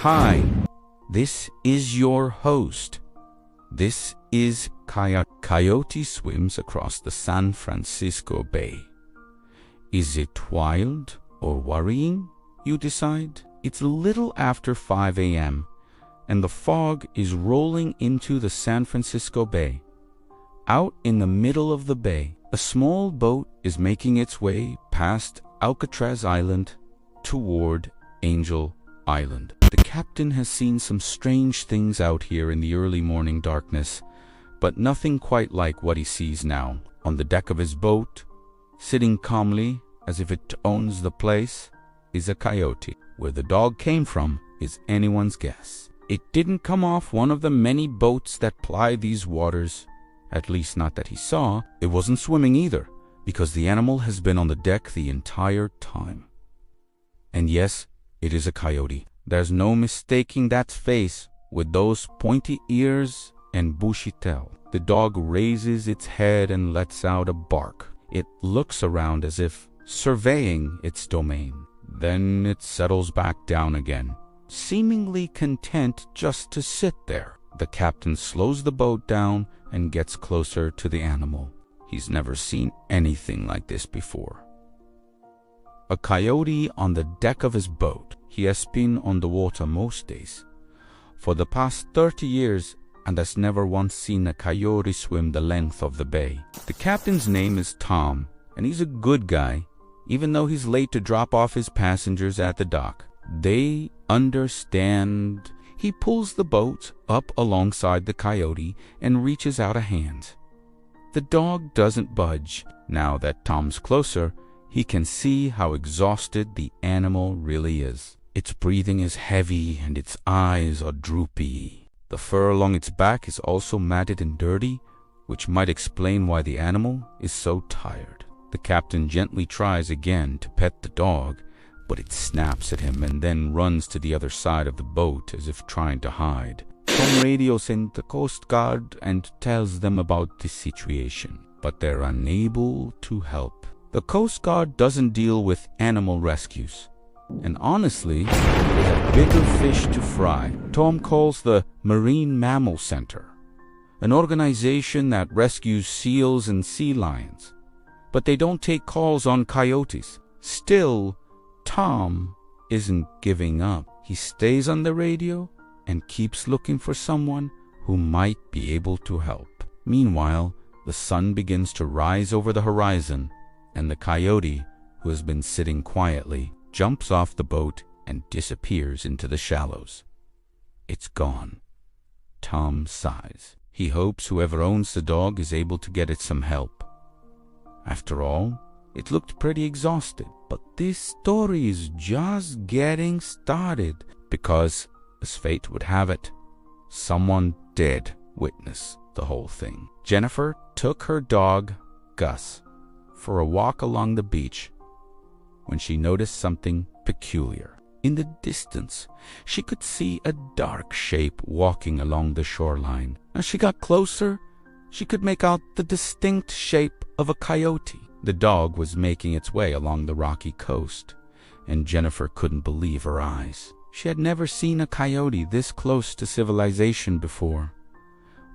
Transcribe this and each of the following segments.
Hi, this is your host. This is Coyote. Coyote swims across the San Francisco Bay. Is it wild or worrying, you decide? It's a little after 5 a.m. and the fog is rolling into the San Francisco Bay. Out in the middle of the bay, a small boat is making its way past Alcatraz Island toward Angel Island. The captain has seen some strange things out here in the early morning darkness, but nothing quite like what he sees now. On the deck of his boat, sitting calmly as if it owns the place, is a coyote. Where the dog came from is anyone's guess. It didn't come off one of the many boats that ply these waters, at least not that he saw. It wasn't swimming either, because the animal has been on the deck the entire time. And yes, it is a coyote. There's no mistaking that face with those pointy ears and bushy tail. The dog raises its head and lets out a bark. It looks around as if surveying its domain. Then it settles back down again, seemingly content just to sit there. The captain slows the boat down and gets closer to the animal. He's never seen anything like this before. A coyote on the deck of his boat. He has been on the water most days for the past 30 years and has never once seen a coyote swim the length of the bay. The captain's name is Tom, and he's a good guy, even though he's late to drop off his passengers at the dock. They understand. He pulls the boat up alongside the coyote and reaches out a hand. The dog doesn't budge. Now that Tom's closer, he can see how exhausted the animal really is. Its breathing is heavy and its eyes are droopy. The fur along its back is also matted and dirty, which might explain why the animal is so tired. The captain gently tries again to pet the dog, but it snaps at him and then runs to the other side of the boat as if trying to hide. Tom radios in the Coast Guard and tells them about the situation, but they're unable to help. The Coast Guard doesn't deal with animal rescues, and honestly, they have bigger fish to fry. Tom calls the Marine Mammal Center, an organization that rescues seals and sea lions, but they don't take calls on coyotes. Still, Tom isn't giving up. He stays on the radio and keeps looking for someone who might be able to help. Meanwhile, the sun begins to rise over the horizon, and the coyote, who has been sitting quietly, jumps off the boat and disappears into the shallows. It's gone. Tom sighs. He hopes whoever owns the dog is able to get it some help. After all, it looked pretty exhausted. But this story is just getting started because, as fate would have it, someone did witness the whole thing. Jennifer took her dog, Gus, for a walk along the beach when she noticed something peculiar. In the distance, she could see a dark shape walking along the shoreline. As she got closer, she could make out the distinct shape of a coyote. The dog was making its way along the rocky coast, and Jennifer couldn't believe her eyes. She had never seen a coyote this close to civilization before.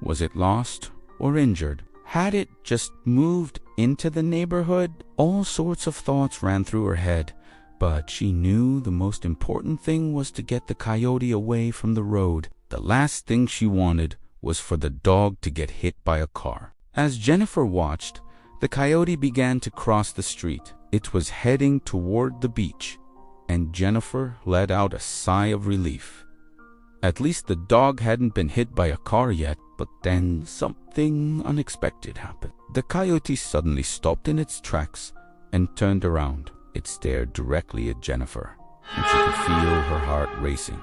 Was it lost or injured? Had it just moved into the neighborhood? All sorts of thoughts ran through her head, but she knew the most important thing was to get the coyote away from the road. The last thing she wanted was for the dog to get hit by a car. As Jennifer watched, the coyote began to cross the street. It was heading toward the beach, and Jennifer let out a sigh of relief. At least the dog hadn't been hit by a car yet. But then something unexpected happened. The coyote suddenly stopped in its tracks and turned around. It stared directly at Jennifer, and she could feel her heart racing.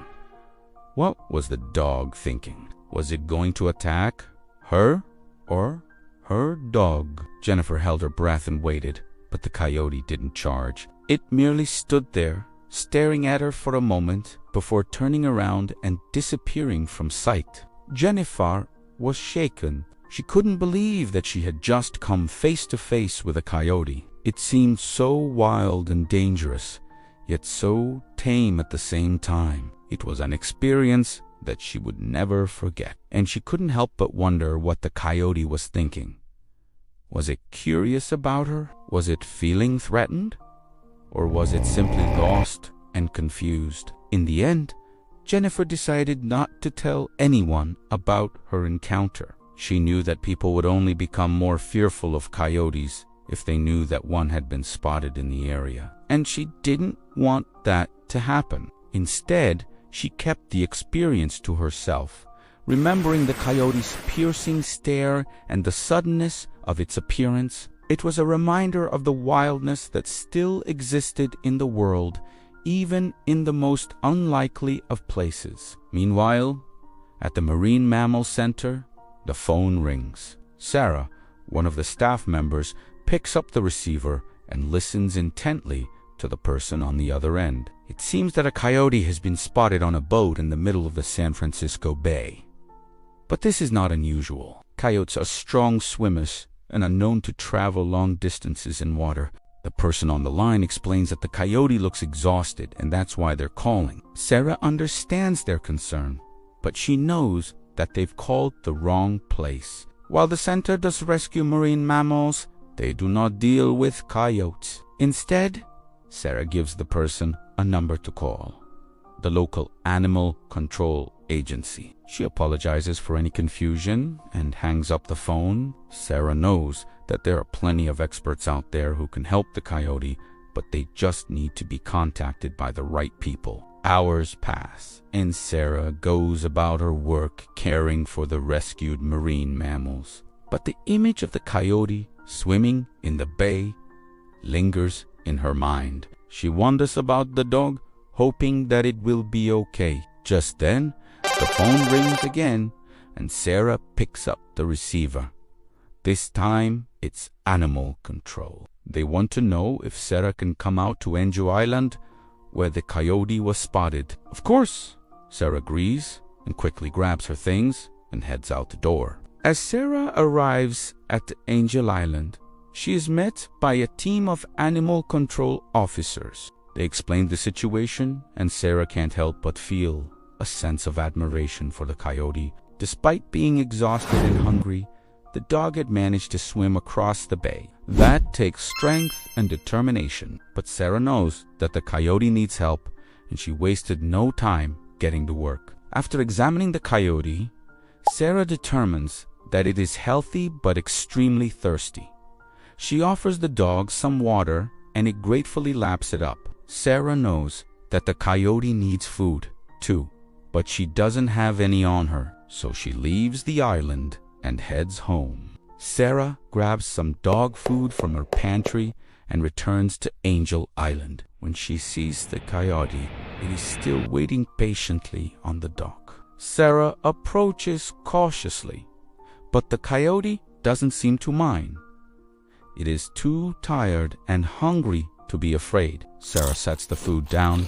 What was the dog thinking? Was it going to attack her or her dog? Jennifer held her breath and waited, but the coyote didn't charge. It merely stood there, staring at her for a moment before turning around and disappearing from sight. Jennifer was shaken. She couldn't believe that she had just come face to face with a coyote. It seemed so wild and dangerous, yet so tame at the same time. It was an experience that she would never forget, and she couldn't help but wonder what the coyote was thinking. Was it curious about her? Was it feeling threatened? Or was it simply lost and confused? In the end, Jennifer decided not to tell anyone about her encounter. She knew that people would only become more fearful of coyotes if they knew that one had been spotted in the area. And she didn't want that to happen. Instead, she kept the experience to herself, remembering the coyote's piercing stare and the suddenness of its appearance. It was a reminder of the wildness that still existed in the world, even in the most unlikely of places. Meanwhile, at the Marine Mammal Center, the phone rings. Sarah, one of the staff members, picks up the receiver and listens intently to the person on the other end. It seems that a coyote has been spotted on a boat in the middle of the San Francisco Bay. But this is not unusual. Coyotes are strong swimmers and are known to travel long distances in water. The person on the line explains that the coyote looks exhausted and that's why they're calling. Sarah understands their concern, but she knows that they've called the wrong place. While the center does rescue marine mammals, they do not deal with coyotes. Instead, Sarah gives the person a number to call: the local animal control agency. She apologizes for any confusion and hangs up the phone. Sarah knows that there are plenty of experts out there who can help the coyote, but they just need to be contacted by the right people. Hours pass, and Sarah goes about her work caring for the rescued marine mammals. But the image of the coyote swimming in the bay lingers in her mind. She wonders about the dog, hoping that it will be okay. Just then, the phone rings again, and Sarah picks up the receiver. This time, it's animal control. They want to know if Sarah can come out to Angel Island, where the coyote was spotted. Of course, Sarah agrees and quickly grabs her things and heads out the door. As Sarah arrives at Angel Island, she is met by a team of animal control officers. They explain the situation, and Sarah can't help but feel a sense of admiration for the coyote. Despite being exhausted and hungry, the dog had managed to swim across the bay. That takes strength and determination, but Sarah knows that the coyote needs help, and she wasted no time getting to work. After examining the coyote, Sarah determines that it is healthy but extremely thirsty. She offers the dog some water, and it gratefully laps it up. Sarah knows that the coyote needs food, too, but she doesn't have any on her, so she leaves the island and heads home. Sarah grabs some dog food from her pantry and returns to Angel Island. When she sees the coyote, it is still waiting patiently on the dock. Sarah approaches cautiously, but the coyote doesn't seem to mind. It is too tired and hungry to be afraid. Sarah sets the food down,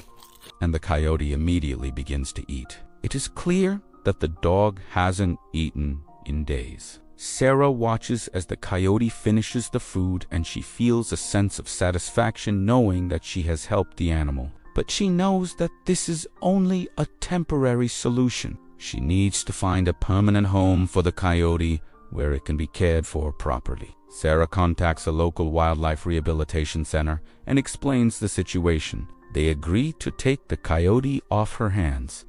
and the coyote immediately begins to eat. It is clear that the dog hasn't eaten in days. Sarah watches as the coyote finishes the food, and she feels a sense of satisfaction knowing that she has helped the animal. But she knows that this is only a temporary solution. She needs to find a permanent home for the coyote where it can be cared for properly. Sarah contacts a local wildlife rehabilitation center and explains the situation. They agree to take the coyote off her hands,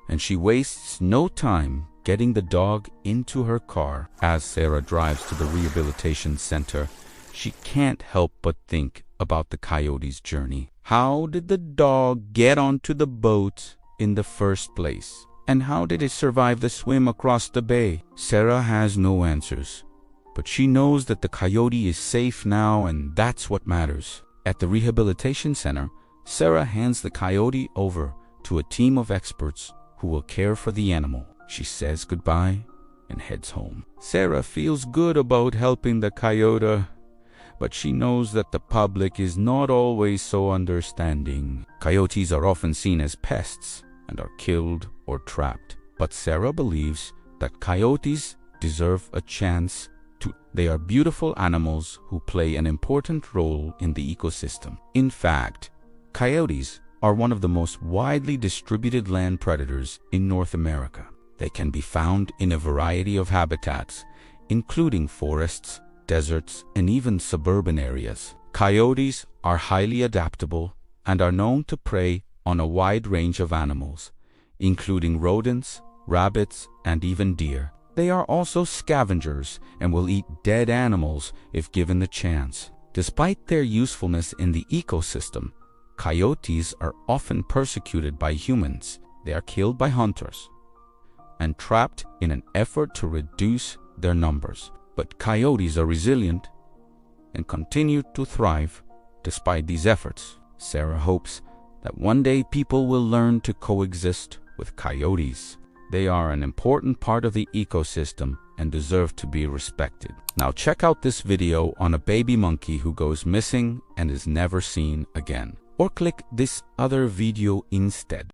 and she wastes no time getting the dog into her car. As Sarah drives to the rehabilitation center, she can't help but think about the coyote's journey. How did the dog get onto the boat in the first place? And how did it survive the swim across the bay? Sarah has no answers, but she knows that the coyote is safe now, and that's what matters. At the rehabilitation center, Sarah hands the coyote over to a team of experts who will care for the animal. She says goodbye and heads home. Sarah feels good about helping the coyote, but she knows that the public is not always so understanding. Coyotes are often seen as pests and are killed or trapped, but Sarah believes that coyotes deserve a chance to. They are beautiful animals who play an important role in the ecosystem. In fact, coyotes are one of the most widely distributed land predators in North America. They can be found in a variety of habitats, including forests, deserts, and even suburban areas. Coyotes are highly adaptable and are known to prey on a wide range of animals, including rodents, rabbits, and even deer. They are also scavengers and will eat dead animals if given the chance. Despite their usefulness in the ecosystem, coyotes are often persecuted by humans. They are killed by hunters and trapped in an effort to reduce their numbers. But coyotes are resilient and continue to thrive despite these efforts. Sarah hopes that one day people will learn to coexist with coyotes. They are an important part of the ecosystem and deserve to be respected. Now check out this video on a baby monkey who goes missing and is never seen again. Or click this other video instead.